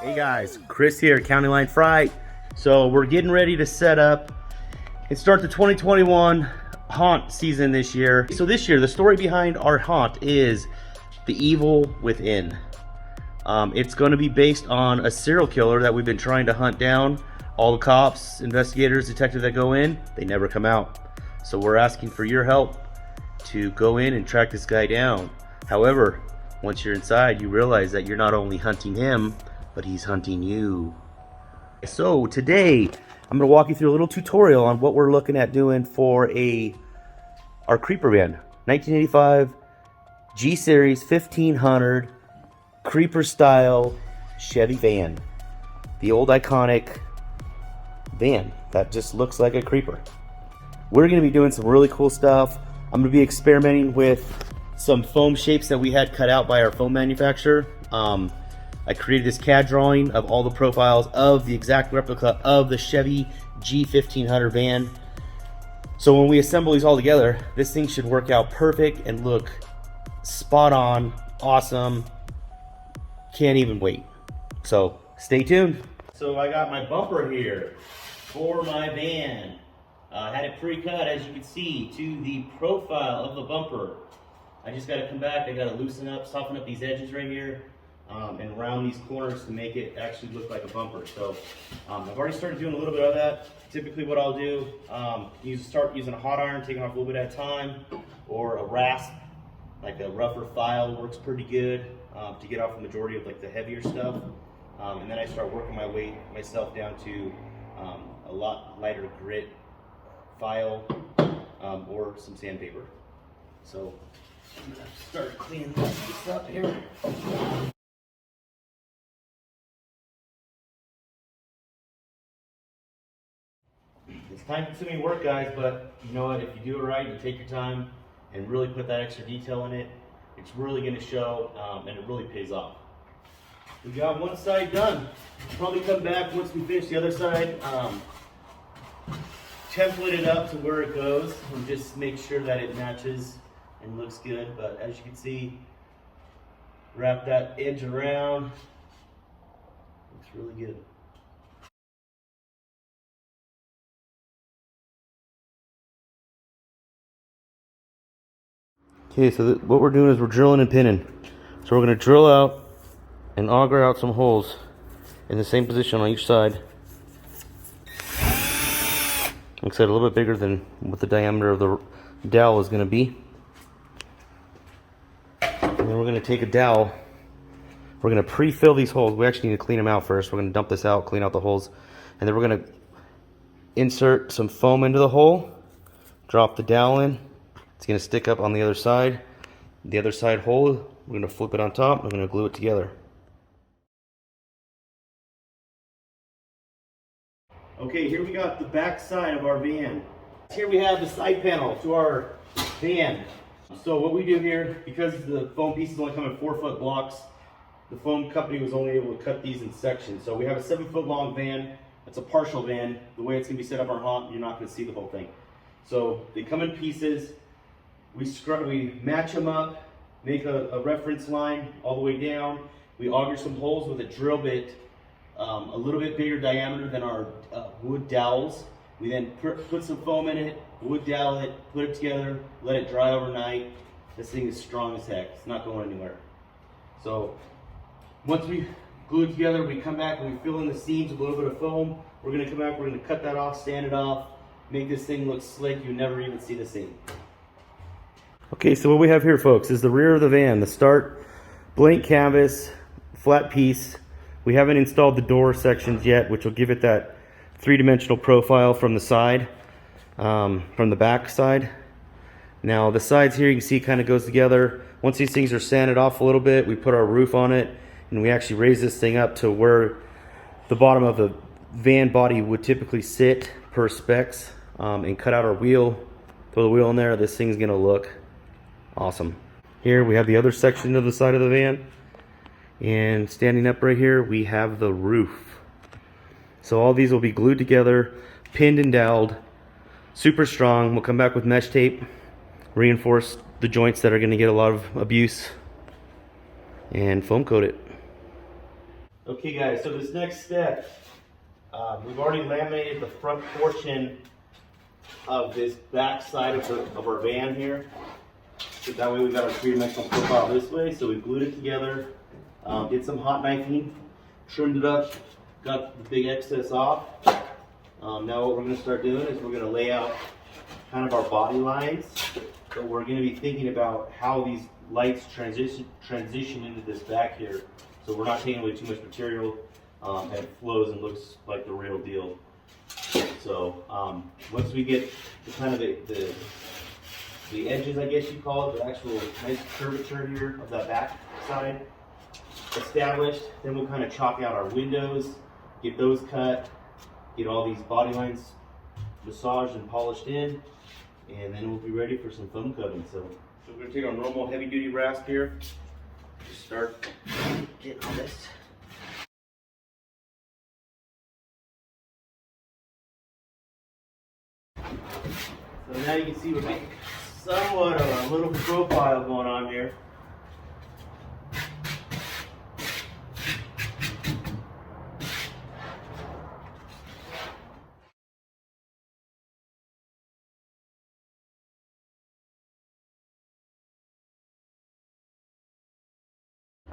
Hey guys, Chris here, County Line Fright. So we're getting ready to set up and start the 2021 haunt season this year. So this year, the story behind our haunt is The Evil Within. It's going to be based on a serial killer that we've been trying to hunt down. All the cops, investigators, detectives that go in, they never come out. So we're asking for your help to go in and track this guy down. However, once you're inside, you realize that you're not only hunting him, but he's hunting you. So today, I'm going to walk you through a little tutorial on what we're looking at doing for our creeper van. 1985 G Series 1500 creeper style Chevy van. The old iconic van that just looks like a creeper. We're going to be doing some really cool stuff. I'm going to be experimenting with some foam shapes that we had cut out by our foam manufacturer. I created this CAD drawing of all the profiles of the exact replica of the Chevy G 1500 van. So when we assemble these all together, this thing should work out perfect and look spot on, awesome. Can't even wait. So stay tuned. So I got my bumper here for my van. I had it pre-cut, as you can see, to the profile of the bumper. I just got to come back, I got to loosen up, soften up these edges right here. And round these corners to make it actually look like a bumper. So I've already started doing a little bit of that. Typically what I'll do, start using a hot iron, taking off a little bit at a time, or a rasp, like a rougher file works pretty good to get off the majority of like the heavier stuff. And then I start working myself down to a lot lighter grit file or some sandpaper. So I'm gonna start cleaning this up here. It's time-consuming work, guys, but you know what? If you do it right, you take your time and really put that extra detail in it, it's really going to show, and it really pays off. We got one side done. We'll probably come back once we finish the other side, template it up to where it goes, and just make sure that it matches and looks good. But as you can see, wrap that edge around. Looks really good. Okay, so what we're doing is we're drilling and pinning. So we're going to drill out and auger out some holes in the same position on each side. Like I said, a little bit bigger than what the diameter of the dowel is going to be. And then we're going to take a dowel. We're going to pre-fill these holes. We actually need to clean them out first. We're going to dump this out, clean out the holes. And then we're going to insert some foam into the hole, drop the dowel in. It's going to stick up on the other side. The other side hole, we're going to flip it on top. We're going to glue it together. Okay, here we got the back side of our van. Here we have the side panel to our van. So what we do here, because the foam pieces only come in 4-foot blocks, the foam company was only able to cut these in sections. So we have a 7-foot long van. It's a partial van. The way it's going to be set up on our haunt, you're not going to see the whole thing. So they come in pieces. We match them up, make a reference line all the way down. We auger some holes with a drill bit, a little bit bigger diameter than our wood dowels. We then put some foam in it, wood dowel it, put it together, let it dry overnight. This thing is strong as heck. It's not going anywhere. So once we glue it together, we come back and we fill in the seams with a little bit of foam. We're going to come back, we're going to cut that off, sand it off, make this thing look slick. You never even see the seam. Okay, so what we have here, folks, is the rear of the van. The start, blank canvas, flat piece. We haven't installed the door sections yet, which will give it that three-dimensional profile from the side, from the back side. Now, the sides here, you can see, kind of goes together. Once these things are sanded off a little bit, we put our roof on it, and we actually raise this thing up to where the bottom of the van body would typically sit per specs, and cut out our wheel, throw the wheel in there. This thing's gonna look awesome. Here we have the other section of the side of the van, and standing up right here we have the roof. So all these will be glued together, pinned and doweled, super strong. We'll come back with mesh tape, reinforce the joints that are going to get a lot of abuse, and foam coat it. Okay guys, so this next step, we've already laminated the front portion of this back side of our van here. So that way we got our three-dimensional profile this way. So we glued it together, did some hot knifing, trimmed it up, got the big excess off. Now what we're going to start doing is we're going to lay out kind of our body lines. So we're going to be thinking about how these lights transition into this back here. So we're not taking away too much material, and it flows and looks like the real deal. So once we get the kind of the edges, I guess you call it, the actual nice curvature here of that back side established, then we'll kind of chalk out our windows, get those cut, get all these body lines massaged and polished in, and then we'll be ready for some foam coating. So we're going to take our normal heavy duty rasp here, just start getting all this. So now you can see we're getting somewhat of a little profile going on here.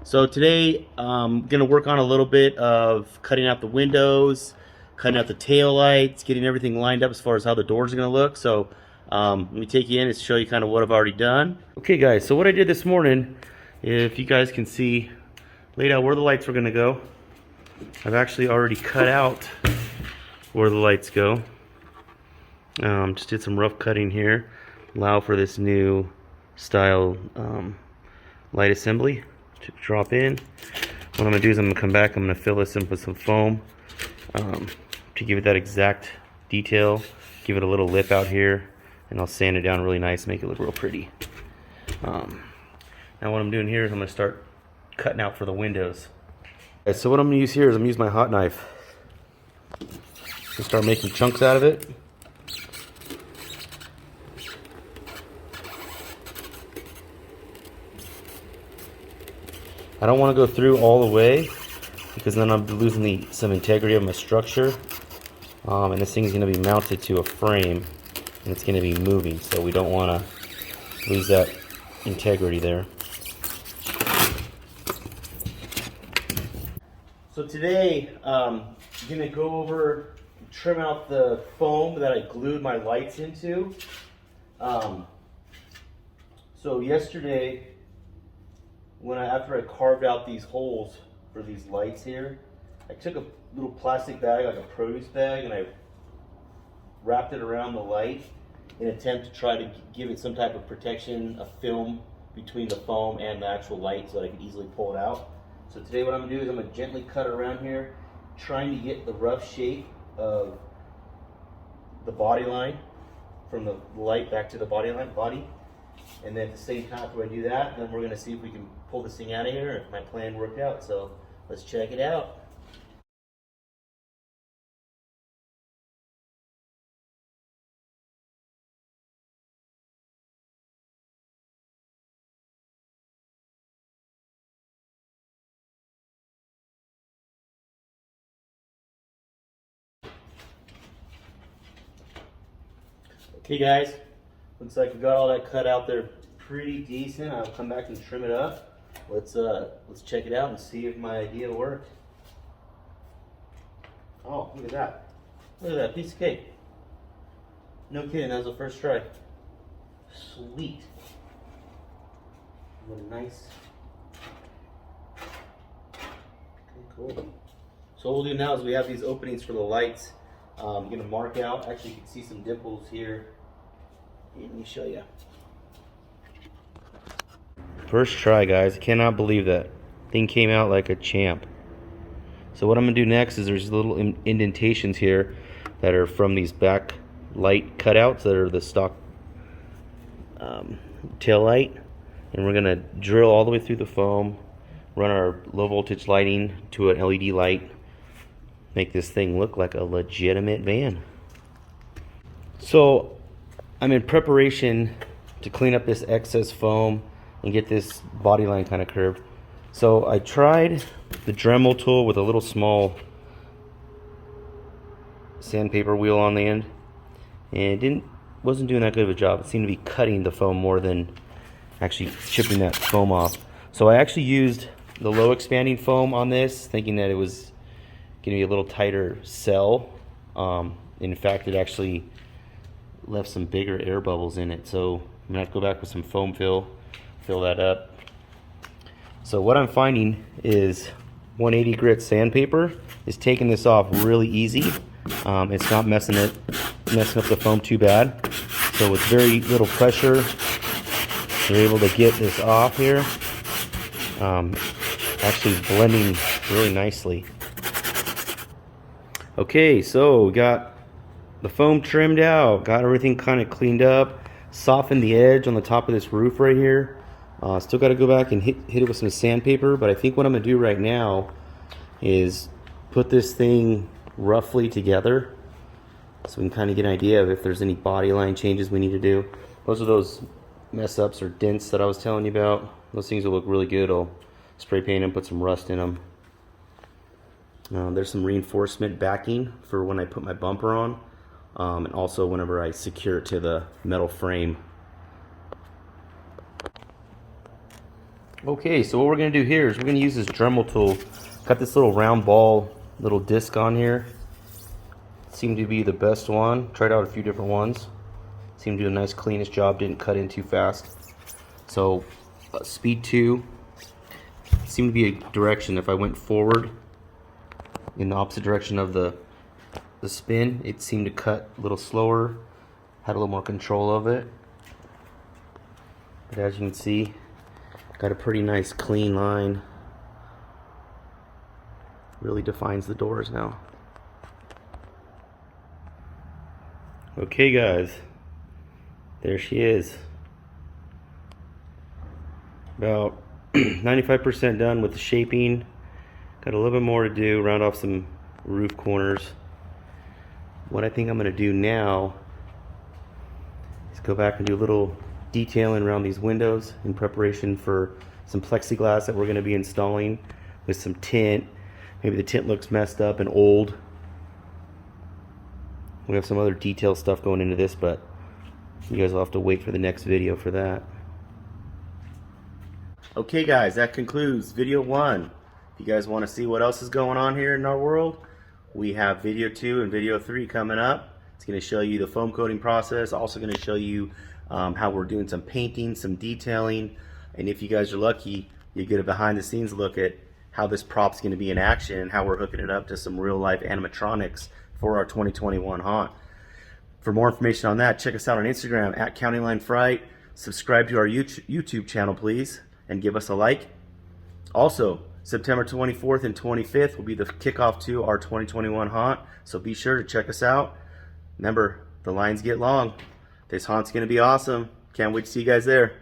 So today I'm going to work on a little bit of cutting out the windows, cutting out the tail lights, getting everything lined up as far as how the doors are going to look. So let me take you in and show you kind of what I've already done. Okay guys, so what I did this morning, if you guys can see, laid out where the lights were going to go. I've actually already cut out where the lights go. Just did some rough cutting here, allow for this new style light assembly to drop in. What I'm going to do is I'm going to come back, I'm going to fill this in with some foam to give it that exact detail, give it a little lip out here, and I'll sand it down really nice, make it look real pretty. Now what I'm doing here is I'm going to start cutting out for the windows. Okay, so what I'm going to use here is I'm going to use my hot knife to start making chunks out of it. I don't want to go through all the way because then I'm losing some integrity of my structure. And this thing is going to be mounted to a frame and it's going to be moving, so we don't want to lose that integrity there. So today I'm going to go over, trim out the foam that I glued my lights into. So yesterday, after I carved out these holes for these lights here, I took a little plastic bag, like a produce bag, and I wrapped it around the light in an attempt to try to give it some type of protection, a film between the foam and the actual light so that I could easily pull it out. So today what I'm going to do is I'm going to gently cut it around here, trying to get the rough shape of the body line from the light back to the body. And then at the same time after I do that, then we're going to see if we can pull this thing out of here, if my plan worked out. So let's check it out. Okay guys, looks like we got all that cut out there pretty decent. I'll come back and trim it up. Let's check it out and see if my idea worked. Oh, look at that. Look at that piece of cake. No kidding, that was the first try. Sweet. What a nice. Okay, cool. So what we'll do now is we have these openings for the lights. I'm going to mark out. Actually, you can see some dimples here. Let me show you. First try, guys. I cannot believe that. Thing came out like a champ. So what I'm going to do next is there's little indentations here that are from these back light cutouts that are the stock tail light. And we're going to drill all the way through the foam, run our low voltage lighting to an LED light, make this thing look like a legitimate van. So I'm in preparation to clean up this excess foam and get this body line kind of curved. So I tried the Dremel tool with a little small sandpaper wheel on the end, and it wasn't doing that good of a job. It seemed to be cutting the foam more than actually chipping that foam off. So I actually used the low expanding foam on this, thinking that it was going to be a little tighter cell. In fact, it actually left some bigger air bubbles in it. So I'm going to have to go back with some foam fill that up. So what I'm finding is 180 grit sandpaper is taking this off really easy. It's not messing up the foam too bad. So with very little pressure, you're able to get this off here. Actually blending really nicely. Okay, so we got the foam trimmed out, got everything kind of cleaned up, softened the edge on the top of this roof right here. Still got to go back and hit it with some sandpaper, but I think what I'm going to do right now is put this thing roughly together so we can kind of get an idea of if there's any body line changes we need to do. Those are those mess ups or dents that I was telling you about. Those things will look really good. I'll spray paint them, put some rust in them. There's some reinforcement backing for when I put my bumper on, and also whenever I secure it to the metal frame. Okay, so what we're going to do here is we're going to use this Dremel tool. Got this little round ball, little disc on here. Seemed to be the best one. Tried out a few different ones. Seemed to do a nice cleanest job, didn't cut in too fast. So speed 2 seemed to be a direction. If I went forward in the opposite direction of the spin, it seemed to cut a little slower, had a little more control of it. But as you can see, got a pretty nice clean line. Really defines the doors now. Okay guys, there she is. About 95% done with the shaping. Got a little bit more to do, round off some roof corners. What I think I'm going to do now is go back and do a little detailing around these windows in preparation for some plexiglass that we're going to be installing with some tint. Maybe the tint looks messed up and old. We have some other detail stuff going into this, but you guys will have to wait for the next video for that. Okay guys, that concludes video 1. If you guys want to see what else is going on here in our world, we have video 2 and video 3 coming up. It's going to show you the foam coating process, also going to show you how we're doing some painting, some detailing, and if you guys are lucky, you get a behind the scenes look at how this prop's going to be in action and how we're hooking it up to some real life animatronics for our 2021 haunt. For more information on that, check us out on Instagram at County Line Fright. Subscribe to our YouTube channel, please, and give us a like. Also, September 24th and 25th will be the kickoff to our 2021 haunt, so be sure to check us out. Remember, the lines get long. This haunt's going to be awesome. Can't wait to see you guys there.